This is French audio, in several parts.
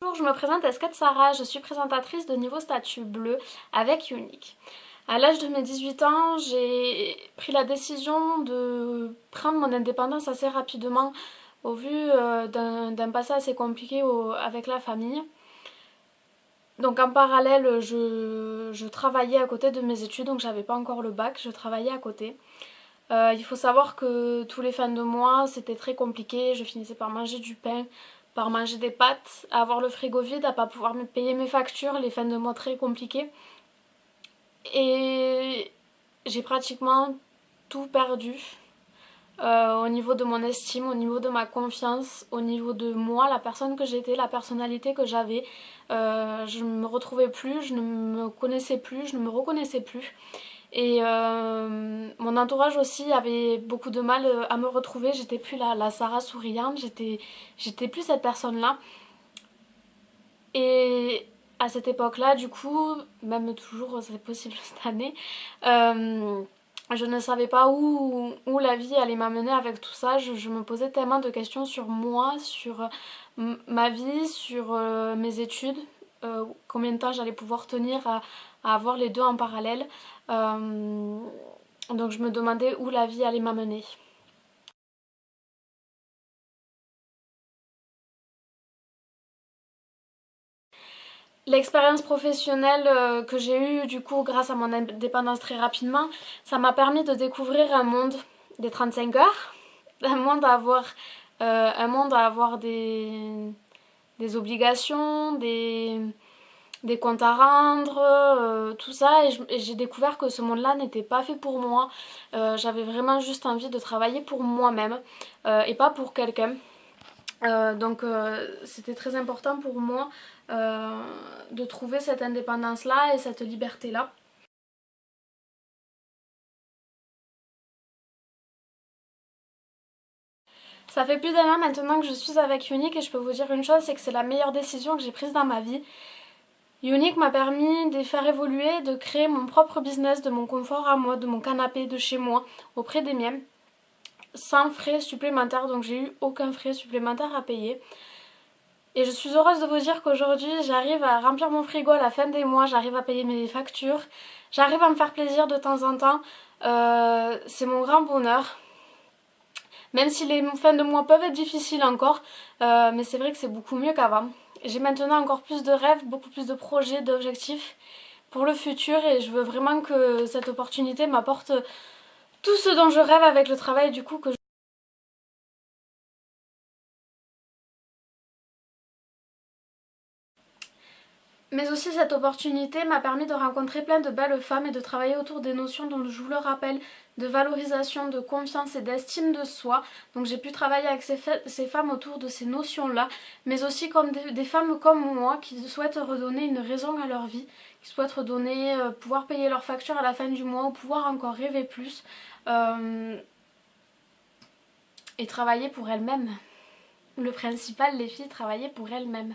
Bonjour, je me présente Esquette Sarah, je suis présentatrice de niveau statut bleu avec Unique. À l'âge de mes 18 ans, j'ai pris la décision de prendre mon indépendance assez rapidement au vu d'un passé assez compliqué avec la famille. Donc en parallèle, je travaillais à côté de mes études, donc j'avais pas encore le bac, je travaillais à côté. Il faut savoir que tous les fins de mois, c'était très compliqué, je finissais par manger du pain, par manger des pâtes, à avoir le frigo vide, à pas pouvoir me payer mes factures, les fins de mois très compliquées. Et j'ai pratiquement tout perdu au niveau de mon estime, au niveau de ma confiance, au niveau de moi, la personne que j'étais, la personnalité que j'avais. Je ne me retrouvais plus, je ne me connaissais plus, je ne me reconnaissais plus. Et mon entourage aussi avait beaucoup de mal à me retrouver. J'étais plus la Sarah souriante, j'étais plus cette personne-là. Et à cette époque-là, du coup, même toujours, c'est possible cette année, je ne savais pas où la vie allait m'amener avec tout ça. Je me posais tellement de questions sur moi, sur ma vie, sur mes études, combien de temps j'allais pouvoir tenir à avoir les deux en parallèle. Donc je me demandais où la vie allait m'amener. L'expérience professionnelle que j'ai eue du coup grâce à mon indépendance très rapidement, ça m'a permis de découvrir un monde des 35 heures, un monde à avoir des obligations, des comptes à rendre, tout ça, et j'ai découvert que ce monde-là n'était pas fait pour moi. J'avais vraiment juste envie de travailler pour moi-même et pas pour quelqu'un. Donc c'était très important pour moi de trouver cette indépendance-là et cette liberté-là. Ça fait plus d'un an maintenant que je suis avec Unique et je peux vous dire une chose, c'est que c'est la meilleure décision que j'ai prise dans ma vie. Unique m'a permis de faire évoluer, de créer mon propre business, de mon confort à moi, de mon canapé, de chez moi, auprès des miens, sans frais supplémentaires, donc j'ai eu aucun frais supplémentaire à payer. Et je suis heureuse de vous dire qu'aujourd'hui j'arrive à remplir mon frigo à la fin des mois, j'arrive à payer mes factures, j'arrive à me faire plaisir de temps en temps, c'est mon grand bonheur. Même si les fins de mois peuvent être difficiles encore, mais c'est vrai que c'est beaucoup mieux qu'avant. J'ai maintenant encore plus de rêves, beaucoup plus de projets, d'objectifs pour le futur et je veux vraiment que cette opportunité m'apporte tout ce dont je rêve avec le travail du coup que je... Mais aussi cette opportunité m'a permis de rencontrer plein de belles femmes et de travailler autour des notions dont je vous le rappelle, de valorisation, de confiance et d'estime de soi. Donc j'ai pu travailler avec ces femmes autour de ces notions-là, mais aussi comme des femmes comme moi qui souhaitent redonner une raison à leur vie, qui souhaitent redonner, pouvoir payer leurs factures à la fin du mois ou pouvoir encore rêver plus et travailler pour elles-mêmes. Le principal, les filles, travailler pour elles-mêmes.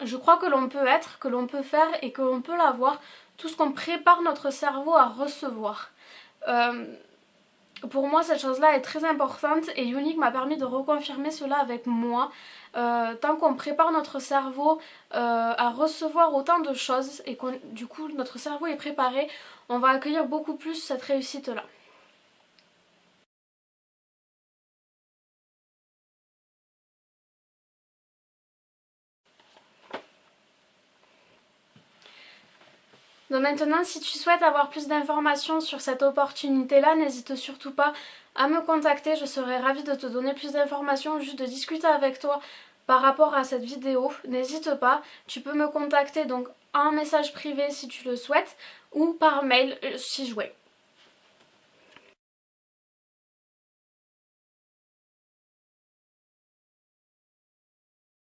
Je crois que l'on peut être, que l'on peut faire et que l'on peut l'avoir, tout ce qu'on prépare notre cerveau à recevoir. Pour moi, cette chose-là est très importante et Unique m'a permis de reconfirmer cela avec moi. Tant qu'on prépare notre cerveau à recevoir autant de choses et que du coup notre cerveau est préparé, on va accueillir beaucoup plus cette réussite-là. Donc maintenant, si tu souhaites avoir plus d'informations sur cette opportunité-là, n'hésite surtout pas à me contacter. Je serai ravie de te donner plus d'informations, juste de discuter avec toi par rapport à cette vidéo. N'hésite pas, tu peux me contacter donc en message privé si tu le souhaites ou par mail si joué.